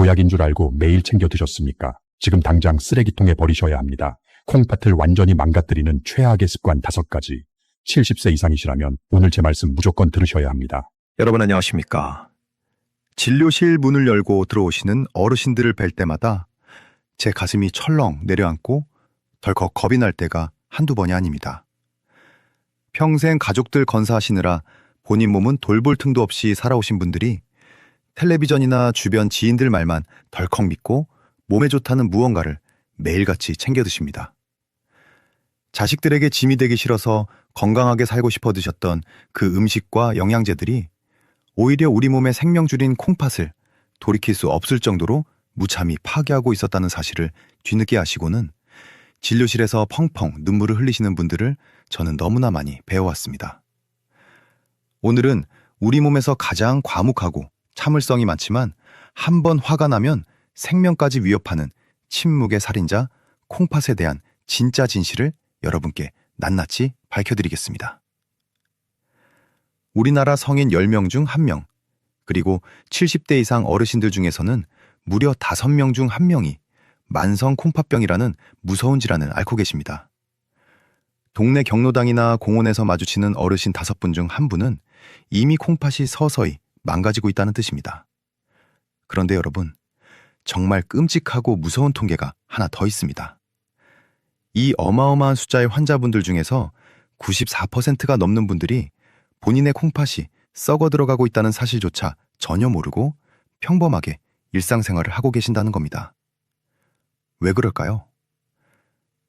보약인 줄 알고 매일 챙겨 드셨습니까? 지금 당장 쓰레기통에 버리셔야 합니다. 콩팥을 완전히 망가뜨리는 최악의 습관 5가지. 70세 이상이시라면 오늘 제 말씀 무조건 들으셔야 합니다. 여러분 안녕하십니까? 진료실 문을 열고 들어오시는 어르신들을 뵐 때마다 제 가슴이 철렁 내려앉고 덜컥 겁이 날 때가 한두 번이 아닙니다. 평생 가족들 건사하시느라 본인 몸은 돌볼 틈도 없이 살아오신 분들이 텔레비전이나 주변 지인들 말만 덜컥 믿고 몸에 좋다는 무언가를 매일같이 챙겨 드십니다. 자식들에게 짐이 되기 싫어서 건강하게 살고 싶어 드셨던 그 음식과 영양제들이 오히려 우리 몸의 생명줄인 콩팥을 돌이킬 수 없을 정도로 무참히 파괴하고 있었다는 사실을 뒤늦게 아시고는 진료실에서 펑펑 눈물을 흘리시는 분들을 저는 너무나 많이 배워왔습니다. 오늘은 우리 몸에서 가장 과묵하고 참을성이 많지만 한 번 화가 나면 생명까지 위협하는 침묵의 살인자 콩팥에 대한 진짜 진실을 여러분께 낱낱이 밝혀드리겠습니다. 우리나라 성인 10명 중 1명, 그리고 70대 이상 어르신들 중에서는 무려 5명 중 1명이 만성 콩팥병이라는 무서운 질환을 앓고 계십니다. 동네 경로당이나 공원에서 마주치는 어르신 5분 중 1분은 이미 콩팥이 서서히 망가지고 있다는 뜻입니다. 그런데 여러분, 정말 끔찍하고 무서운 통계가 하나 더 있습니다. 이 어마어마한 숫자의 환자분들 중에서 94%가 넘는 분들이 본인의 콩팥이 썩어 들어가고 있다는 사실조차 전혀 모르고 평범하게 일상생활을 하고 계신다는 겁니다. 왜 그럴까요?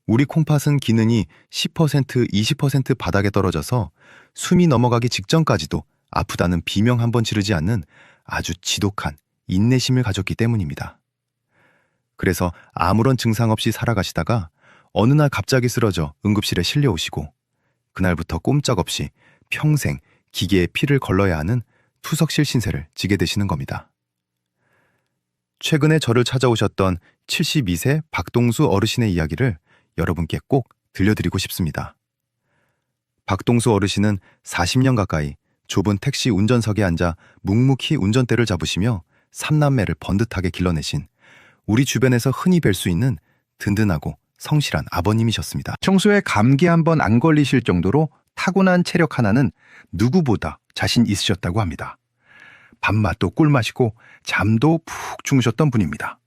우리 콩팥은 기능이 10%, 20% 바닥에 떨어져서 숨이 넘어가기 직전까지도 아프다는 비명 한 번 지르지 않는 아주 지독한 인내심을 가졌기 때문입니다. 그래서 아무런 증상 없이 살아가시다가 어느 날 갑자기 쓰러져 응급실에 실려오시고 그날부터 꼼짝없이 평생 기계에 피를 걸러야 하는 투석실 신세를 지게 되시는 겁니다. 최근에 저를 찾아오셨던 72세 박동수 어르신의 이야기를 여러분께 꼭 들려드리고 싶습니다. 박동수 어르신은 40년 가까이 좁은 택시 운전석에 앉아 묵묵히 운전대를 잡으시며 3남매를 번듯하게 길러내신 우리 주변에서 흔히 뵐 수 있는 든든하고 성실한 아버님이셨습니다. 평소에 감기 한번 안 걸리실 정도로 타고난 체력 하나는 누구보다 자신 있으셨다고 합니다. 밥맛도 꿀맛이고 잠도 푹 주무셨던 분입니다.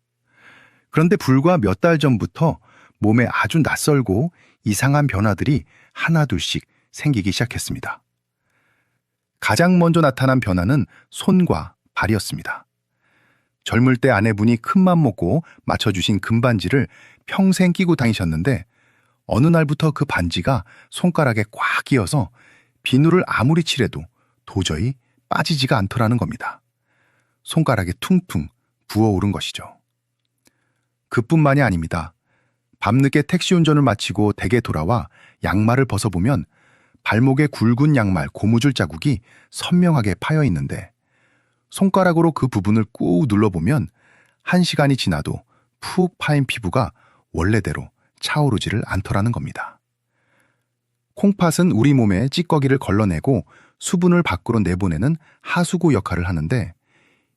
그런데 불과 몇 달 전부터 몸에 아주 낯설고 이상한 변화들이 하나둘씩 생기기 시작했습니다. 가장 먼저 나타난 변화는 손과 발이었습니다. 젊을 때 아내분이 큰맘 먹고 맞춰주신 금반지를 평생 끼고 다니셨는데 어느 날부터 그 반지가 손가락에 꽉 끼어서 비누를 아무리 칠해도 도저히 빠지지가 않더라는 겁니다. 손가락에 퉁퉁 부어오른 것이죠. 그뿐만이 아닙니다. 밤늦게 택시 운전을 마치고 댁에 돌아와 양말을 벗어보면 발목에 굵은 양말 고무줄 자국이 선명하게 파여 있는데 손가락으로 그 부분을 꾹 눌러보면 1시간이 지나도 푹 파인 피부가 원래대로 차오르지를 않더라는 겁니다. 콩팥은 우리 몸에 찌꺼기를 걸러내고 수분을 밖으로 내보내는 하수구 역할을 하는데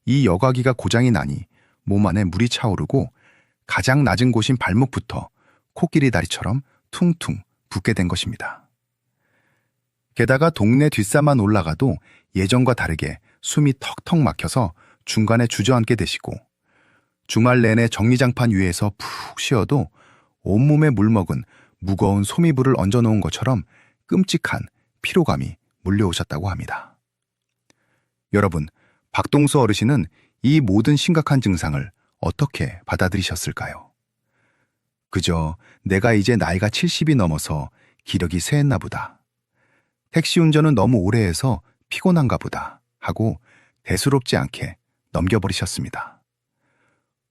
이 여과기가 고장이 나니 몸 안에 물이 차오르고 가장 낮은 곳인 발목부터 코끼리 다리처럼 퉁퉁 붓게 된 것입니다. 게다가 동네 뒷산만 올라가도 예전과 다르게 숨이 턱턱 막혀서 중간에 주저앉게 되시고 주말 내내 정리장판 위에서 푹 쉬어도 온몸에 물먹은 무거운 소미불을 얹어놓은 것처럼 끔찍한 피로감이 몰려오셨다고 합니다. 여러분, 박동수 어르신은 이 모든 심각한 증상을 어떻게 받아들이셨을까요? 그저 내가 이제 나이가 70이 넘어서 기력이 쇠했나 보다. 택시 운전은 너무 오래 해서 피곤한가 보다 하고 대수롭지 않게 넘겨버리셨습니다.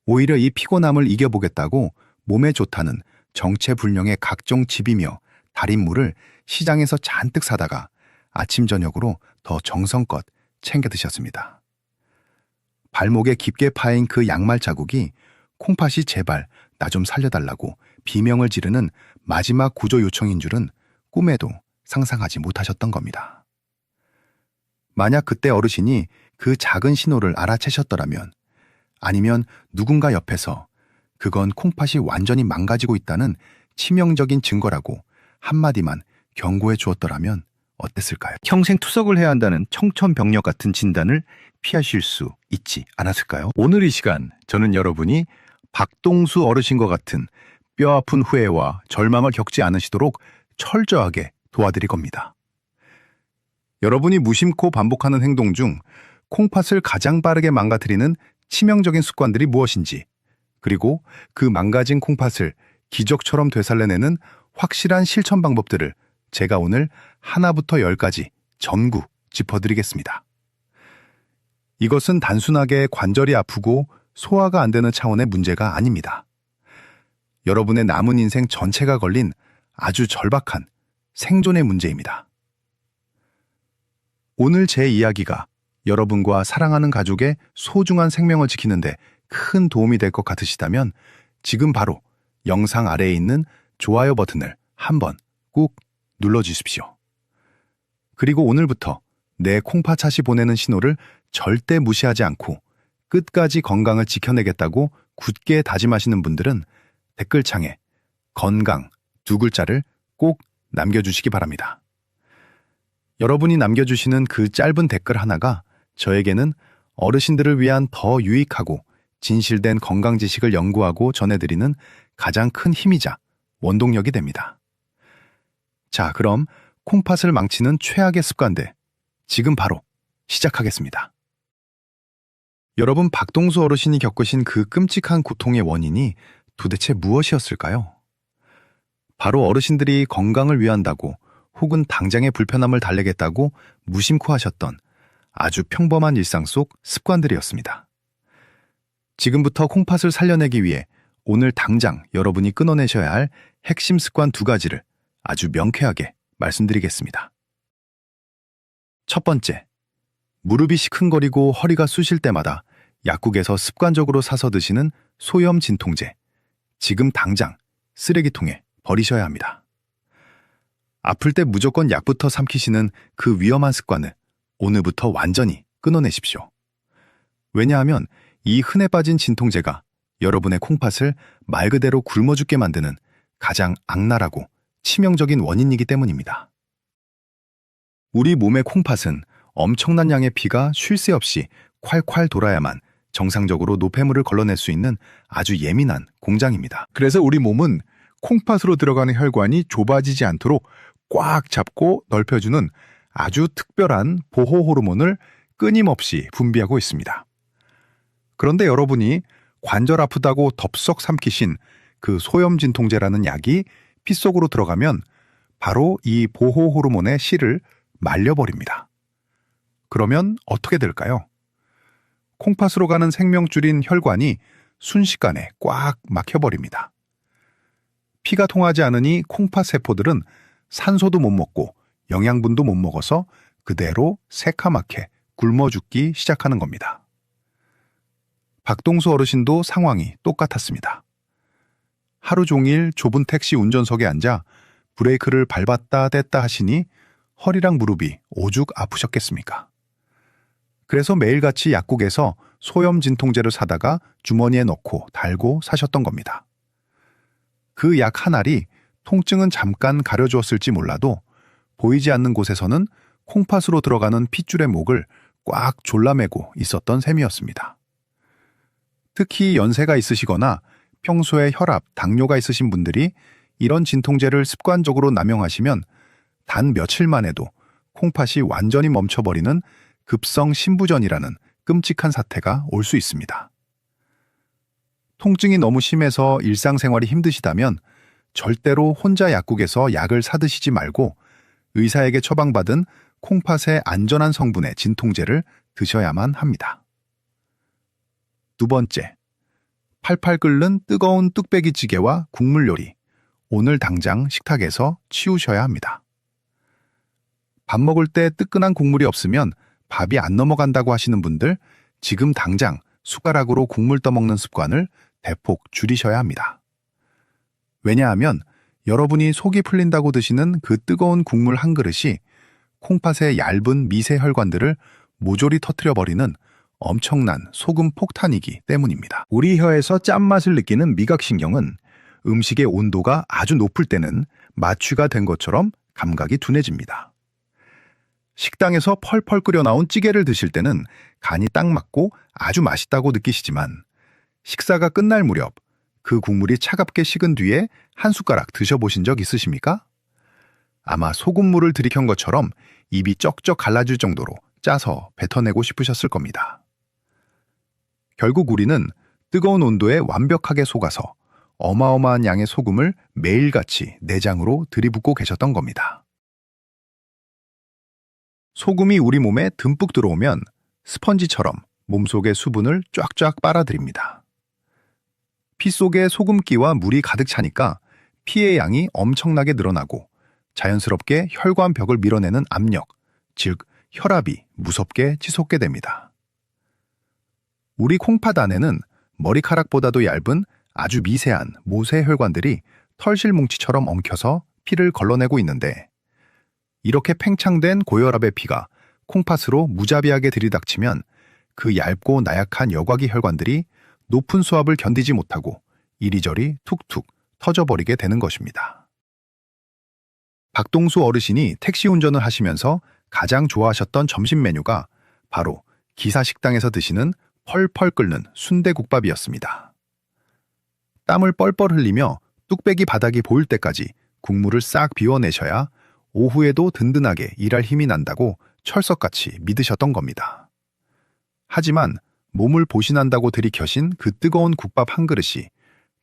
오히려 이 피곤함을 이겨보겠다고 몸에 좋다는 정체불명의 각종 집이며 달인물을 시장에서 잔뜩 사다가 아침 저녁으로 더 정성껏 챙겨 드셨습니다. 발목에 깊게 파인 그 양말 자국이 콩팥이 제발 나 좀 살려달라고 비명을 지르는 마지막 구조 요청인 줄은 꿈에도 상상하지 못하셨던 겁니다. 만약 그때 어르신이 그 작은 신호를 알아채셨더라면 아니면 누군가 옆에서 그건 콩팥이 완전히 망가지고 있다는 치명적인 증거라고 한마디만 경고해 주었더라면 어땠을까요? 평생 투석을 해야 한다는 청천벽력 같은 진단을 피하실 수 있지 않았을까요? 오늘 이 시간 저는 여러분이 박동수 어르신과 같은 뼈아픈 후회와 절망을 겪지 않으시도록 철저하게 도와드릴 겁니다. 여러분이 무심코 반복하는 행동 중 콩팥을 가장 빠르게 망가뜨리는 치명적인 습관들이 무엇인지, 그리고 그 망가진 콩팥을 기적처럼 되살려내는 확실한 실천 방법들을 제가 오늘 하나부터 열까지 전구 짚어드리겠습니다. 이것은 단순하게 관절이 아프고 소화가 안 되는 차원의 문제가 아닙니다. 여러분의 남은 인생 전체가 걸린 아주 절박한 생존의 문제입니다. 오늘 제 이야기가 여러분과 사랑하는 가족의 소중한 생명을 지키는데 큰 도움이 될 것 같으시다면 지금 바로 영상 아래에 있는 좋아요 버튼을 한번 꾹 눌러주십시오. 그리고 오늘부터 내 콩팥이 보내는 신호를 절대 무시하지 않고 끝까지 건강을 지켜내겠다고 굳게 다짐하시는 분들은 댓글창에 건강 두 글자를 꼭 남겨주시기 바랍니다. 여러분이 남겨주시는 그 짧은 댓글 하나가 저에게는 어르신들을 위한 더 유익하고 진실된 건강 지식을 연구하고 전해드리는 가장 큰 힘이자 원동력이 됩니다. 자, 그럼 콩팥을 망치는 최악의 습관들, 지금 바로 시작하겠습니다. 여러분, 박동수 어르신이 겪으신 그 끔찍한 고통의 원인이 도대체 무엇이었을까요? 바로 어르신들이 건강을 위한다고 혹은 당장의 불편함을 달래겠다고 무심코 하셨던 아주 평범한 일상 속 습관들이었습니다. 지금부터 콩팥을 살려내기 위해 오늘 당장 여러분이 끊어내셔야 할 핵심 습관 2가지를 아주 명쾌하게 말씀드리겠습니다. 첫 번째, 무릎이 시큰거리고 허리가 쑤실 때마다 약국에서 습관적으로 사서 드시는 소염 진통제, 지금 당장 쓰레기통에 버리셔야 합니다. 아플 때 무조건 약부터 삼키시는 그 위험한 습관을 오늘부터 완전히 끊어내십시오. 왜냐하면 이 흔해 빠진 진통제가 여러분의 콩팥을 말 그대로 굶어 죽게 만드는 가장 악랄하고 치명적인 원인이기 때문입니다. 우리 몸의 콩팥은 엄청난 양의 피가 쉴 새 없이 콸콸 돌아야만 정상적으로 노폐물을 걸러낼 수 있는 아주 예민한 공장입니다. 그래서 우리 몸은 콩팥으로 들어가는 혈관이 좁아지지 않도록 꽉 잡고 넓혀주는 아주 특별한 보호 호르몬을 끊임없이 분비하고 있습니다. 그런데 여러분이 관절 아프다고 덥석 삼키신 그 소염 진통제라는 약이 피 속으로 들어가면 바로 이 보호 호르몬의 실을 말려버립니다. 그러면 어떻게 될까요? 콩팥으로 가는 생명줄인 혈관이 순식간에 꽉 막혀버립니다. 피가 통하지 않으니 콩팥 세포들은 산소도 못 먹고 영양분도 못 먹어서 그대로 새카맣게 굶어 죽기 시작하는 겁니다. 박동수 어르신도 상황이 똑같았습니다. 하루 종일 좁은 택시 운전석에 앉아 브레이크를 밟았다 뗐다 하시니 허리랑 무릎이 오죽 아프셨겠습니까? 그래서 매일같이 약국에서 소염 진통제를 사다가 주머니에 넣고 달고 사셨던 겁니다. 그 약 한 알이 통증은 잠깐 가려주었을지 몰라도 보이지 않는 곳에서는 콩팥으로 들어가는 핏줄의 목을 꽉 졸라매고 있었던 셈이었습니다. 특히 연세가 있으시거나 평소에 혈압, 당뇨가 있으신 분들이 이런 진통제를 습관적으로 남용하시면 단 며칠만 해도 콩팥이 완전히 멈춰버리는 급성 신부전이라는 끔찍한 사태가 올 수 있습니다. 통증이 너무 심해서 일상생활이 힘드시다면 절대로 혼자 약국에서 약을 사드시지 말고 의사에게 처방받은 콩팥의 안전한 성분의 진통제를 드셔야만 합니다. 2번째, 팔팔 끓는 뜨거운 뚝배기찌개와 국물 요리, 오늘 당장 식탁에서 치우셔야 합니다. 밥 먹을 때 뜨끈한 국물이 없으면 밥이 안 넘어간다고 하시는 분들, 지금 당장 숟가락으로 국물 떠먹는 습관을 대폭 줄이셔야 합니다. 왜냐하면 여러분이 속이 풀린다고 드시는 그 뜨거운 국물 한 그릇이 콩팥의 얇은 미세 혈관들을 모조리 터뜨려버리는 엄청난 소금 폭탄이기 때문입니다. 우리 혀에서 짠맛을 느끼는 미각신경은 음식의 온도가 아주 높을 때는 마취가 된 것처럼 감각이 둔해집니다. 식당에서 펄펄 끓여 나온 찌개를 드실 때는 간이 딱 맞고 아주 맛있다고 느끼시지만 식사가 끝날 무렵 그 국물이 차갑게 식은 뒤에 한 숟가락 드셔보신 적 있으십니까? 아마 소금물을 들이킨 것처럼 입이 쩍쩍 갈라질 정도로 짜서 뱉어내고 싶으셨을 겁니다. 결국 우리는 뜨거운 온도에 완벽하게 속아서 어마어마한 양의 소금을 매일같이 내장으로 들이붓고 계셨던 겁니다. 소금이 우리 몸에 듬뿍 들어오면 스펀지처럼 몸속의 수분을 쫙쫙 빨아들입니다. 피 속에 소금기와 물이 가득 차니까 피의 양이 엄청나게 늘어나고 자연스럽게 혈관벽을 밀어내는 압력, 즉 혈압이 무섭게 치솟게 됩니다. 우리 콩팥 안에는 머리카락보다도 얇은 아주 미세한 모세혈관들이 털실뭉치처럼 엉켜서 피를 걸러내고 있는데 이렇게 팽창된 고혈압의 피가 콩팥으로 무자비하게 들이닥치면 그 얇고 나약한 여과기 혈관들이 높은 수압을 견디지 못하고 이리저리 툭툭 터져버리게 되는 것입니다. 박동수 어르신이 택시 운전을 하시면서 가장 좋아하셨던 점심 메뉴가 바로 기사식당에서 드시는 펄펄 끓는 순대국밥이었습니다. 땀을 뻘뻘 흘리며 뚝배기 바닥이 보일 때까지 국물을 싹 비워내셔야 오후에도 든든하게 일할 힘이 난다고 철석같이 믿으셨던 겁니다. 하지만 몸을 보신한다고 들이켜신 그 뜨거운 국밥 한 그릇이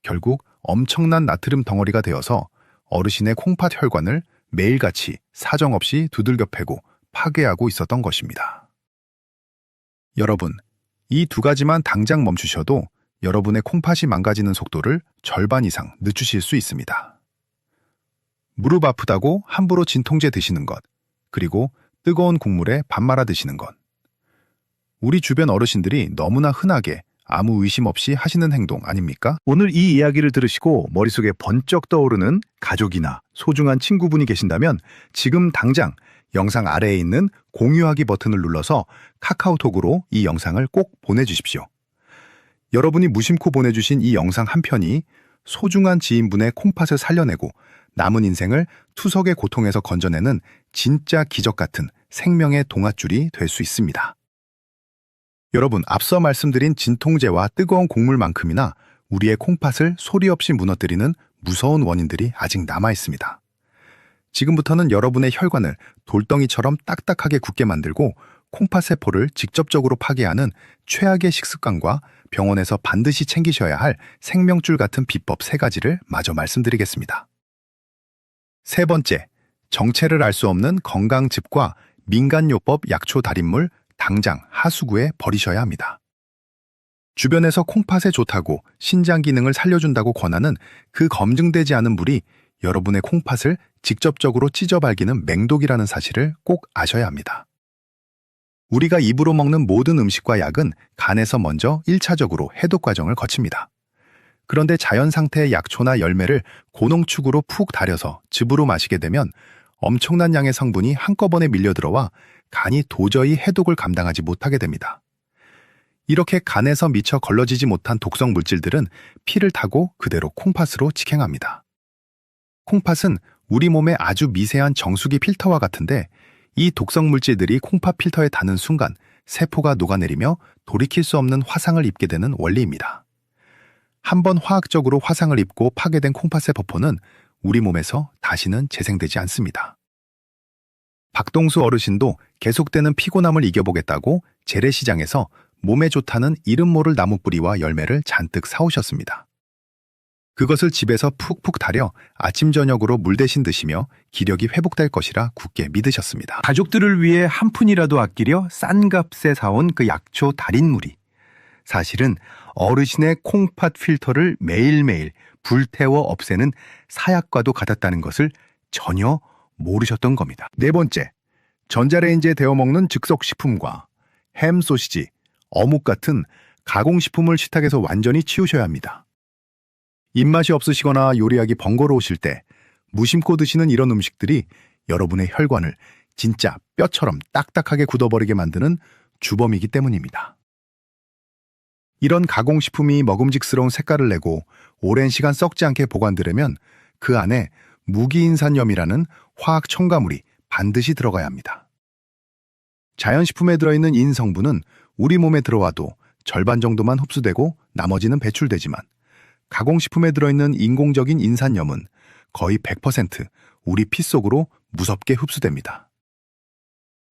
결국 엄청난 나트륨 덩어리가 되어서 어르신의 콩팥 혈관을 매일같이 사정없이 두들겨 패고 파괴하고 있었던 것입니다. 여러분, 이 두 가지만 당장 멈추셔도 여러분의 콩팥이 망가지는 속도를 절반 이상 늦추실 수 있습니다. 무릎 아프다고 함부로 진통제 드시는 것, 그리고 뜨거운 국물에 밥 말아 드시는 것. 우리 주변 어르신들이 너무나 흔하게 아무 의심 없이 하시는 행동 아닙니까? 오늘 이 이야기를 들으시고 머릿속에 번쩍 떠오르는 가족이나 소중한 친구분이 계신다면 지금 당장 영상 아래에 있는 공유하기 버튼을 눌러서 카카오톡으로 이 영상을 꼭 보내주십시오. 여러분이 무심코 보내주신 이 영상 한 편이 소중한 지인분의 콩팥을 살려내고 남은 인생을 투석의 고통에서 건져내는 진짜 기적 같은 생명의 동아줄이 될 수 있습니다. 여러분, 앞서 말씀드린 진통제와 뜨거운 국물만큼이나 우리의 콩팥을 소리 없이 무너뜨리는 무서운 원인들이 아직 남아 있습니다. 지금부터는 여러분의 혈관을 돌덩이처럼 딱딱하게 굳게 만들고 콩팥세포를 직접적으로 파괴하는 최악의 식습관과 병원에서 반드시 챙기셔야 할 생명줄 같은 비법 3가지를 마저 말씀드리겠습니다. 세 번째, 정체를 알 수 없는 건강즙과 민간요법 약초 달인물 당장 하수구에 버리셔야 합니다. 주변에서 콩팥에 좋다고 신장 기능을 살려준다고 권하는 그 검증되지 않은 물이 여러분의 콩팥을 직접적으로 찢어 발기는 맹독이라는 사실을 꼭 아셔야 합니다. 우리가 입으로 먹는 모든 음식과 약은 간에서 먼저 1차적으로 해독 과정을 거칩니다. 그런데 자연 상태의 약초나 열매를 고농축으로 푹 달여서 즙으로 마시게 되면 엄청난 양의 성분이 한꺼번에 밀려들어와 간이 도저히 해독을 감당하지 못하게 됩니다. 이렇게 간에서 미처 걸러지지 못한 독성 물질들은 피를 타고 그대로 콩팥으로 직행합니다. 콩팥은 우리 몸의 아주 미세한 정수기 필터와 같은데 이 독성 물질들이 콩팥 필터에 닿는 순간 세포가 녹아내리며 돌이킬 수 없는 화상을 입게 되는 원리입니다. 한번 화학적으로 화상을 입고 파괴된 콩팥의 버포는 우리 몸에서 다시는 재생되지 않습니다. 박동수 어르신도 계속되는 피곤함을 이겨보겠다고 재래시장에서 몸에 좋다는 이름 모를 나무 뿌리와 열매를 잔뜩 사오셨습니다. 그것을 집에서 푹푹 달여 아침 저녁으로 물 대신 드시며 기력이 회복될 것이라 굳게 믿으셨습니다. 가족들을 위해 한 푼이라도 아끼려 싼 값에 사온 그 약초 달인물이 사실은 어르신의 콩팥 필터를 매일매일 불태워 없애는 사약과도 같았다는 것을 전혀 모르셨던 겁니다. 네 번째, 전자레인지에 데워 먹는 즉석식품과 햄, 소시지, 어묵 같은 가공식품을 식탁에서 완전히 치우셔야 합니다. 입맛이 없으시거나 요리하기 번거로우실 때 무심코 드시는 이런 음식들이 여러분의 혈관을 진짜 뼈처럼 딱딱하게 굳어버리게 만드는 주범이기 때문입니다. 이런 가공식품이 먹음직스러운 색깔을 내고 오랜 시간 썩지 않게 보관되려면 그 안에 무기인산염이라는 화학 첨가물이 반드시 들어가야 합니다. 자연식품에 들어있는 인 성분은 우리 몸에 들어와도 절반 정도만 흡수되고 나머지는 배출되지만 가공식품에 들어있는 인공적인 인산염은 거의 100% 우리 피 속으로 무섭게 흡수됩니다.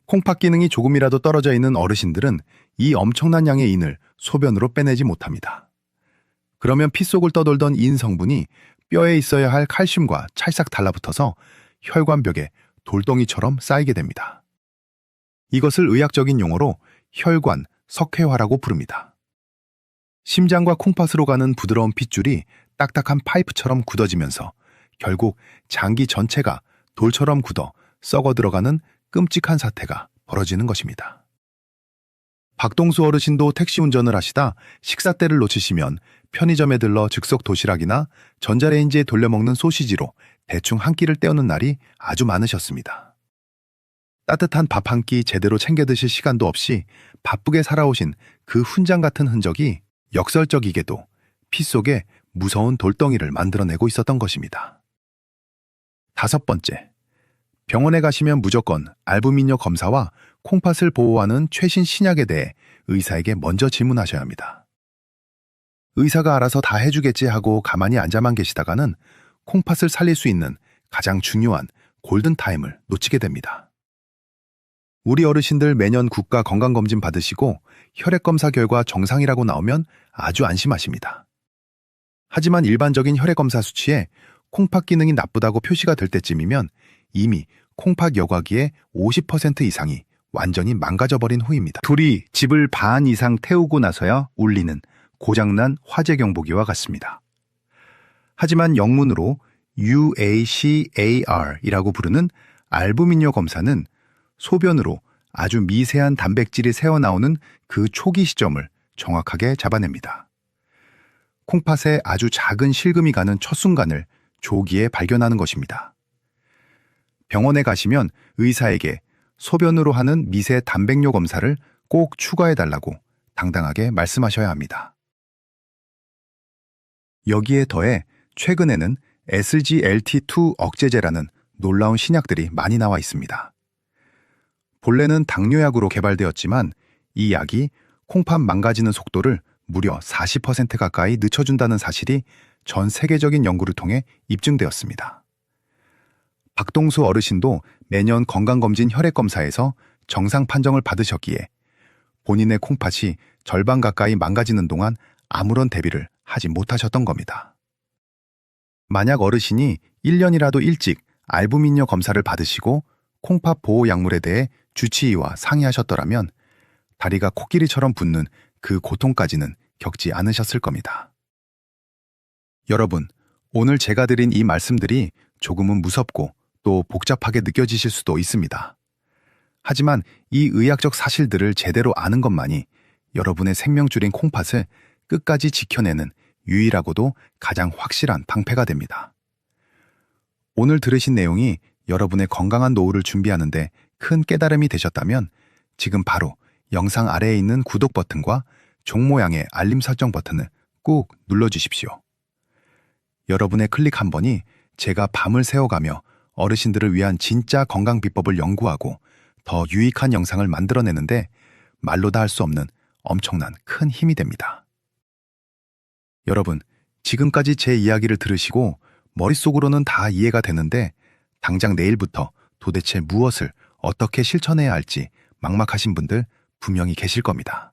콩팥 기능이 조금이라도 떨어져 있는 어르신들은 이 엄청난 양의 인을 소변으로 빼내지 못합니다. 그러면 피 속을 떠돌던 인 성분이 뼈에 있어야 할 칼슘과 찰싹 달라붙어서 혈관벽에 돌덩이처럼 쌓이게 됩니다. 이것을 의학적인 용어로 혈관 석회화라고 부릅니다. 심장과 콩팥으로 가는 부드러운 핏줄이 딱딱한 파이프처럼 굳어지면서 결국 장기 전체가 돌처럼 굳어 썩어 들어가는 끔찍한 사태가 벌어지는 것입니다. 박동수 어르신도 택시 운전을 하시다 식사 때를 놓치시면 편의점에 들러 즉석 도시락이나 전자레인지에 돌려먹는 소시지로 대충 한 끼를 때우는 날이 아주 많으셨습니다. 따뜻한 밥 한 끼 제대로 챙겨 드실 시간도 없이 바쁘게 살아오신 그 훈장 같은 흔적이 역설적이게도 피 속에 무서운 돌덩이를 만들어내고 있었던 것입니다. 5번째, 병원에 가시면 무조건 알부민요 검사와 콩팥을 보호하는 최신 신약에 대해 의사에게 먼저 질문하셔야 합니다. 의사가 알아서 다 해주겠지 하고 가만히 앉아만 계시다가는 콩팥을 살릴 수 있는 가장 중요한 골든타임을 놓치게 됩니다. 우리 어르신들 매년 국가 건강검진 받으시고 혈액검사 결과 정상이라고 나오면 아주 안심하십니다. 하지만 일반적인 혈액검사 수치에 콩팥 기능이 나쁘다고 표시가 될 때쯤이면 이미 콩팥 여과기의 50% 이상이 완전히 망가져버린 후입니다. 둘이 집을 반 이상 태우고 나서야 울리는 고장난 화재 경보기와 같습니다. 하지만 영문으로 UACAR이라고 부르는 알부민요 검사는 소변으로 아주 미세한 단백질이 새어나오는 그 초기 시점을 정확하게 잡아냅니다. 콩팥에 아주 작은 실금이 가는 첫 순간을 조기에 발견하는 것입니다. 병원에 가시면 의사에게 소변으로 하는 미세 단백뇨 검사를 꼭 추가해달라고 당당하게 말씀하셔야 합니다. 여기에 더해 최근에는 SGLT2 억제제라는 놀라운 신약들이 많이 나와 있습니다. 본래는 당뇨약으로 개발되었지만 이 약이 콩팥 망가지는 속도를 무려 40% 가까이 늦춰준다는 사실이 전 세계적인 연구를 통해 입증되었습니다. 박동수 어르신도 매년 건강검진 혈액검사에서 정상 판정을 받으셨기에 본인의 콩팥이 절반 가까이 망가지는 동안 아무런 대비를 하지 못하셨던 겁니다. 만약 어르신이 1년이라도 일찍 알부민요 검사를 받으시고 콩팥 보호 약물에 대해 주치의와 상의하셨더라면 다리가 코끼리처럼 붓는 그 고통까지는 겪지 않으셨을 겁니다. 여러분, 오늘 제가 드린 이 말씀들이 조금은 무섭고 또 복잡하게 느껴지실 수도 있습니다. 하지만 이 의학적 사실들을 제대로 아는 것만이 여러분의 생명줄인 콩팥을 끝까지 지켜내는 유일하고도 가장 확실한 방패가 됩니다. 오늘 들으신 내용이 여러분의 건강한 노후를 준비하는데 큰 깨달음이 되셨다면 지금 바로 영상 아래에 있는 구독 버튼과 종 모양의 알림 설정 버튼을 꾹 눌러주십시오. 여러분의 클릭 한 번이 제가 밤을 새워가며 어르신들을 위한 진짜 건강 비법을 연구하고 더 유익한 영상을 만들어내는데 말로 다 할 수 없는 엄청난 큰 힘이 됩니다. 여러분, 지금까지 제 이야기를 들으시고 머릿속으로는 다 이해가 되는데 당장 내일부터 도대체 무엇을 어떻게 실천해야 할지 막막하신 분들 분명히 계실 겁니다.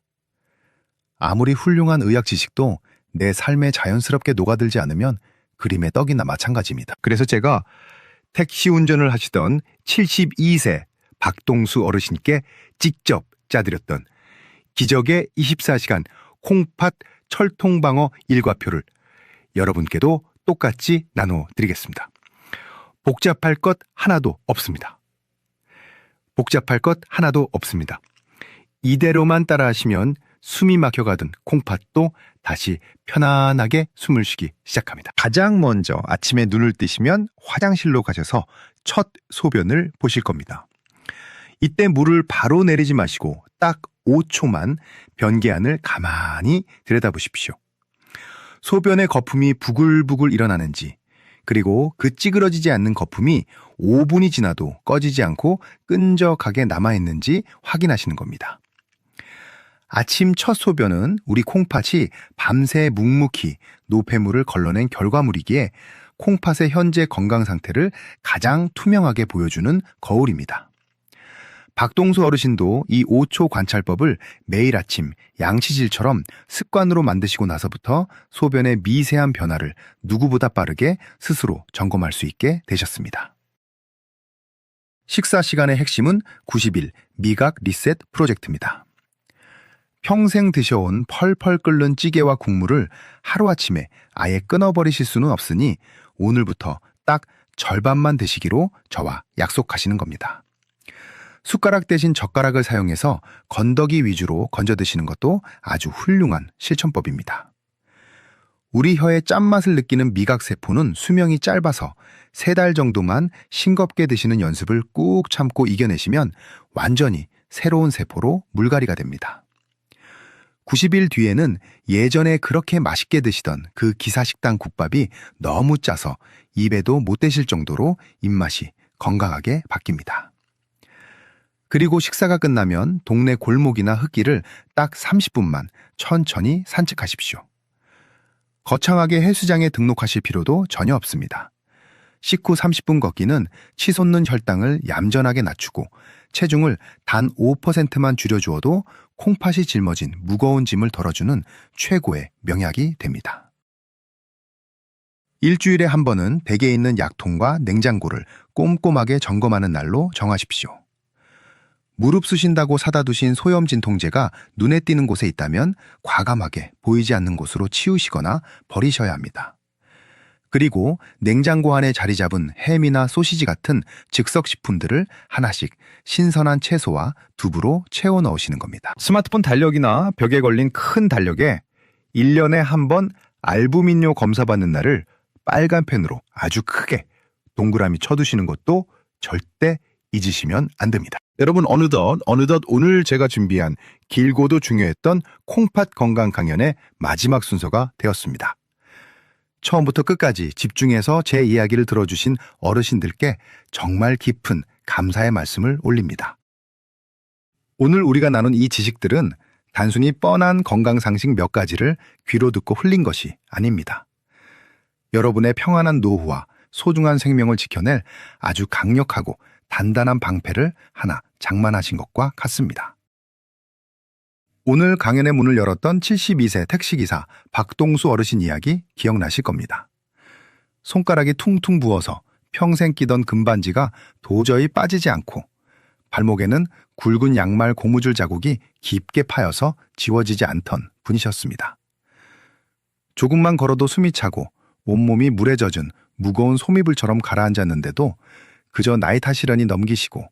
아무리 훌륭한 의학 지식도 내 삶에 자연스럽게 녹아들지 않으면 그림의 떡이나 마찬가지입니다. 그래서 제가 택시 운전을 하시던 72세 박동수 어르신께 직접 짜드렸던 기적의 24시간 콩팥 철통방어 일과표를 여러분께도 똑같이 나눠드리겠습니다. 복잡할 것 하나도 없습니다. 복잡할 것 하나도 없습니다. 이대로만 따라하시면 숨이 막혀가던 콩팥도 다시 편안하게 숨을 쉬기 시작합니다. 가장 먼저 아침에 눈을 뜨시면 화장실로 가셔서 첫 소변을 보실 겁니다. 이때 물을 바로 내리지 마시고 딱 5초만 변기안을 가만히 들여다보십시오. 소변의 거품이 부글부글 일어나는지, 그리고 그 찌그러지지 않는 거품이 5분이 지나도 꺼지지 않고 끈적하게 남아있는지 확인하시는 겁니다. 아침 첫 소변은 우리 콩팥이 밤새 묵묵히 노폐물을 걸러낸 결과물이기에 콩팥의 현재 건강 상태를 가장 투명하게 보여주는 거울입니다. 박동수 어르신도 이 5초 관찰법을 매일 아침 양치질처럼 습관으로 만드시고 나서부터 소변의 미세한 변화를 누구보다 빠르게 스스로 점검할 수 있게 되셨습니다. 식사 시간의 핵심은 90일 미각 리셋 프로젝트입니다. 평생 드셔온 펄펄 끓는 찌개와 국물을 하루아침에 아예 끊어버리실 수는 없으니 오늘부터 딱 절반만 드시기로 저와 약속하시는 겁니다. 숟가락 대신 젓가락을 사용해서 건더기 위주로 건져 드시는 것도 아주 훌륭한 실천법입니다. 우리 혀의 짠맛을 느끼는 미각세포는 수명이 짧아서 3달 정도만 싱겁게 드시는 연습을 꾹 참고 이겨내시면 완전히 새로운 세포로 물갈이가 됩니다. 90일 뒤에는 예전에 그렇게 맛있게 드시던 그 기사식당 국밥이 너무 짜서 입에도 못 대실 정도로 입맛이 건강하게 바뀝니다. 그리고 식사가 끝나면 동네 골목이나 흙길을 딱 30분만 천천히 산책하십시오. 거창하게 헬스장에 등록하실 필요도 전혀 없습니다. 식후 30분 걷기는 치솟는 혈당을 얌전하게 낮추고 체중을 단 5%만 줄여주어도 콩팥이 짊어진 무거운 짐을 덜어주는 최고의 명약이 됩니다. 일주일에 한 번은 댁에 있는 약통과 냉장고를 꼼꼼하게 점검하는 날로 정하십시오. 무릎 쑤신다고 사다 두신 소염 진통제가 눈에 띄는 곳에 있다면 과감하게 보이지 않는 곳으로 치우시거나 버리셔야 합니다. 그리고 냉장고 안에 자리 잡은 햄이나 소시지 같은 즉석식품들을 하나씩 신선한 채소와 두부로 채워 넣으시는 겁니다. 스마트폰 달력이나 벽에 걸린 큰 달력에 1년에 한 번 알부민요 검사받는 날을 빨간 펜으로 아주 크게 동그라미 쳐두시는 것도 절대 잊으시면 안 됩니다. 여러분, 어느덧 오늘 제가 준비한 길고도 중요했던 콩팥 건강 강연의 마지막 순서가 되었습니다. 처음부터 끝까지 집중해서 제 이야기를 들어주신 어르신들께 정말 깊은 감사의 말씀을 올립니다. 오늘 우리가 나눈 이 지식들은 단순히 뻔한 건강상식 몇 가지를 귀로 듣고 흘린 것이 아닙니다. 여러분의 평안한 노후와 소중한 생명을 지켜낼 아주 강력하고 단단한 방패를 하나 장만하신 것과 같습니다. 오늘 강연의 문을 열었던 72세 택시기사 박동수 어르신 이야기 기억나실 겁니다. 손가락이 퉁퉁 부어서 평생 끼던 금반지가 도저히 빠지지 않고 발목에는 굵은 양말 고무줄 자국이 깊게 파여서 지워지지 않던 분이셨습니다. 조금만 걸어도 숨이 차고 온몸이 물에 젖은 무거운 소미불처럼 가라앉았는데도 그저 나이 탓이려니 넘기시고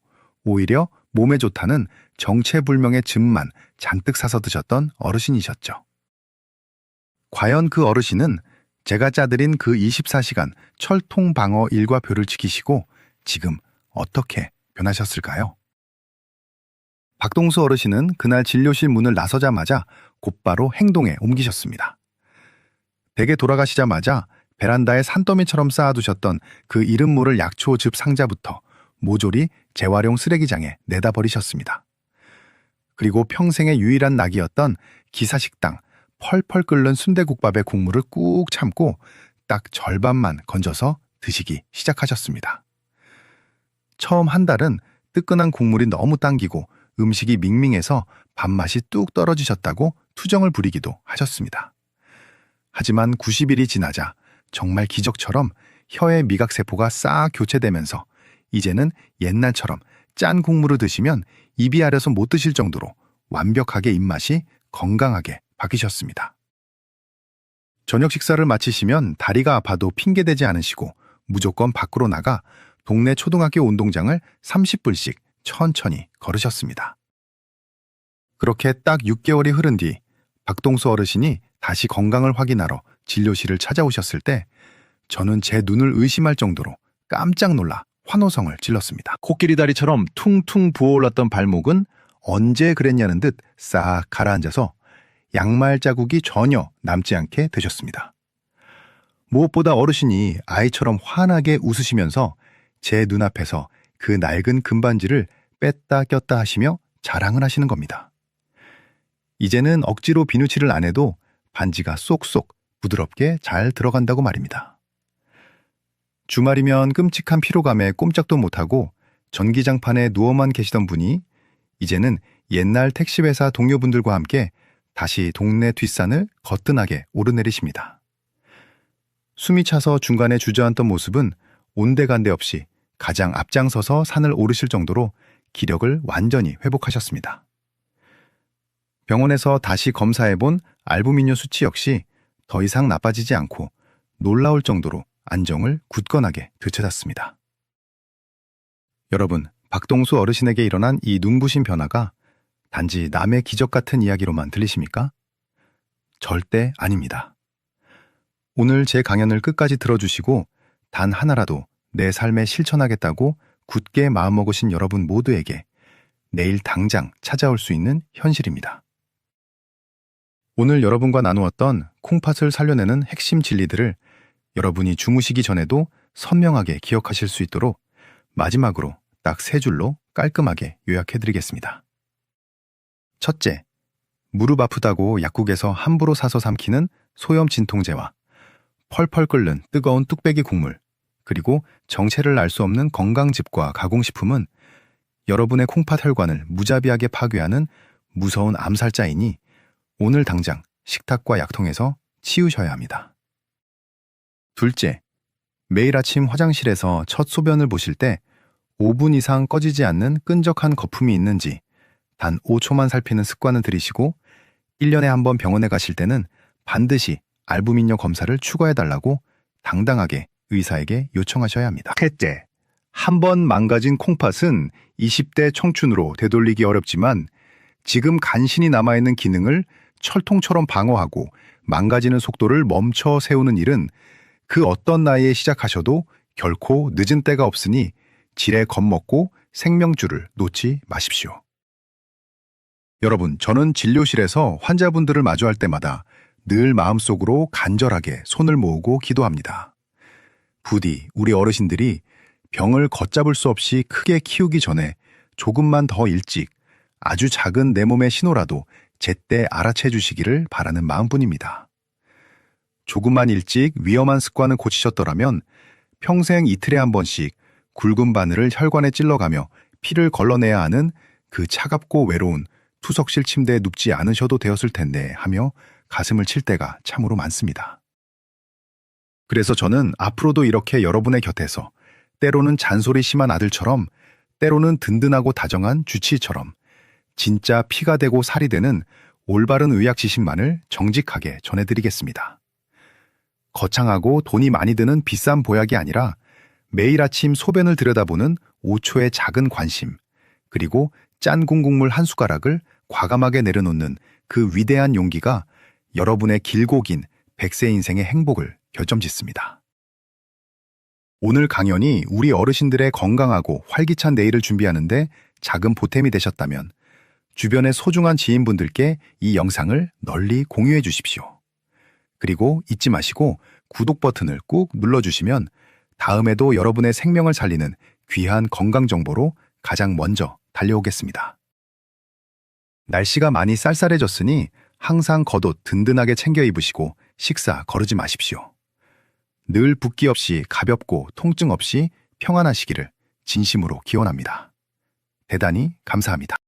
오히려 몸에 좋다는 정체불명의 즙만 잔뜩 사서 드셨던 어르신이셨죠. 과연 그 어르신은 제가 짜드린 그 24시간 철통방어 일과표를 지키시고 지금 어떻게 변하셨을까요? 박동수 어르신은 그날 진료실 문을 나서자마자 곧바로 행동에 옮기셨습니다. 댁에 돌아가시자마자 베란다에 산더미처럼 쌓아두셨던 그 이름 모를 약초즙 상자부터 모조리 재활용 쓰레기장에 내다 버리셨습니다. 그리고 평생의 유일한 낙이었던 기사식당 펄펄 끓는 순대국밥의 국물을 꾹 참고 딱 절반만 건져서 드시기 시작하셨습니다. 처음 한 달은 뜨끈한 국물이 너무 당기고 음식이 밍밍해서 밥맛이 뚝 떨어지셨다고 투정을 부리기도 하셨습니다. 하지만 90일이 지나자 정말 기적처럼 혀의 미각세포가 싹 교체되면서 이제는 옛날처럼 짠 국물을 드시면 입이 아려서 못 드실 정도로 완벽하게 입맛이 건강하게 바뀌셨습니다. 저녁 식사를 마치시면 다리가 아파도 핑계대지 않으시고 무조건 밖으로 나가 동네 초등학교 운동장을 30분씩 천천히 걸으셨습니다. 그렇게 딱 6개월이 흐른 뒤 박동수 어르신이 다시 건강을 확인하러 진료실을 찾아오셨을 때 저는 제 눈을 의심할 정도로 깜짝 놀라 환호성을 질렀습니다. 코끼리 다리처럼 퉁퉁 부어올랐던 발목은 언제 그랬냐는 듯 싹 가라앉아서 양말 자국이 전혀 남지 않게 되셨습니다. 무엇보다 어르신이 아이처럼 환하게 웃으시면서 제 눈앞에서 그 낡은 금반지를 뺐다 꼈다 하시며 자랑을 하시는 겁니다. 이제는 억지로 비누칠을 안 해도 반지가 쏙쏙 부드럽게 잘 들어간다고 말입니다. 주말이면 끔찍한 피로감에 꼼짝도 못하고 전기장판에 누워만 계시던 분이 이제는 옛날 택시회사 동료분들과 함께 다시 동네 뒷산을 거뜬하게 오르내리십니다. 숨이 차서 중간에 주저앉던 모습은 온데간데 없이 가장 앞장서서 산을 오르실 정도로 기력을 완전히 회복하셨습니다. 병원에서 다시 검사해본 알부미뇨 수치 역시 더 이상 나빠지지 않고 놀라울 정도로 안정을 굳건하게 되찾았습니다. 여러분, 박동수 어르신에게 일어난 이 눈부신 변화가 단지 남의 기적 같은 이야기로만 들리십니까? 절대 아닙니다. 오늘 제 강연을 끝까지 들어주시고 단 하나라도 내 삶에 실천하겠다고 굳게 마음먹으신 여러분 모두에게 내일 당장 찾아올 수 있는 현실입니다. 오늘 여러분과 나누었던 콩팥을 살려내는 핵심 진리들을 여러분이 주무시기 전에도 선명하게 기억하실 수 있도록 마지막으로 딱 3줄로 깔끔하게 요약해드리겠습니다. 첫째, 무릎 아프다고 약국에서 함부로 사서 삼키는 소염 진통제와 펄펄 끓는 뜨거운 뚝배기 국물, 그리고 정체를 알 수 없는 건강즙과 가공식품은 여러분의 콩팥 혈관을 무자비하게 파괴하는 무서운 암살자이니 오늘 당장 식탁과 약통에서 치우셔야 합니다. 둘째, 매일 아침 화장실에서 첫 소변을 보실 때 5분 이상 꺼지지 않는 끈적한 거품이 있는지 단 5초만 살피는 습관을 들이시고 1년에 한 번 병원에 가실 때는 반드시 알부민뇨 검사를 추가해달라고 당당하게 의사에게 요청하셔야 합니다. 셋째, 한 번 망가진 콩팥은 20대 청춘으로 되돌리기 어렵지만 지금 간신히 남아있는 기능을 철통처럼 방어하고 망가지는 속도를 멈춰 세우는 일은 그 어떤 나이에 시작하셔도 결코 늦은 때가 없으니 지레 겁먹고 생명줄을 놓지 마십시오. 여러분, 저는 진료실에서 환자분들을 마주할 때마다 늘 마음속으로 간절하게 손을 모으고 기도합니다. 부디 우리 어르신들이 병을 걷잡을 수 없이 크게 키우기 전에 조금만 더 일찍 아주 작은 내 몸의 신호라도 제때 알아채 주시기를 바라는 마음뿐입니다. 조금만 일찍 위험한 습관을 고치셨더라면 평생 이틀에 한 번씩 굵은 바늘을 혈관에 찔러가며 피를 걸러내야 하는 그 차갑고 외로운 투석실 침대에 눕지 않으셔도 되었을 텐데 하며 가슴을 칠 때가 참으로 많습니다. 그래서 저는 앞으로도 이렇게 여러분의 곁에서 때로는 잔소리 심한 아들처럼 때로는 든든하고 다정한 주치의처럼 진짜 피가 되고 살이 되는 올바른 의학 지식만을 정직하게 전해드리겠습니다. 거창하고 돈이 많이 드는 비싼 보약이 아니라 매일 아침 소변을 들여다보는 5초의 작은 관심, 그리고 짠 국물 한 숟가락을 과감하게 내려놓는 그 위대한 용기가 여러분의 길고 긴 100세 인생의 행복을 결정짓습니다. 오늘 강연이 우리 어르신들의 건강하고 활기찬 내일을 준비하는데 작은 보탬이 되셨다면 주변의 소중한 지인분들께 이 영상을 널리 공유해 주십시오. 그리고 잊지 마시고 구독 버튼을 꾹 눌러주시면 다음에도 여러분의 생명을 살리는 귀한 건강 정보로 가장 먼저 달려오겠습니다. 날씨가 많이 쌀쌀해졌으니 항상 겉옷 든든하게 챙겨 입으시고 식사 거르지 마십시오. 늘 붓기 없이 가볍고 통증 없이 평안하시기를 진심으로 기원합니다. 대단히 감사합니다.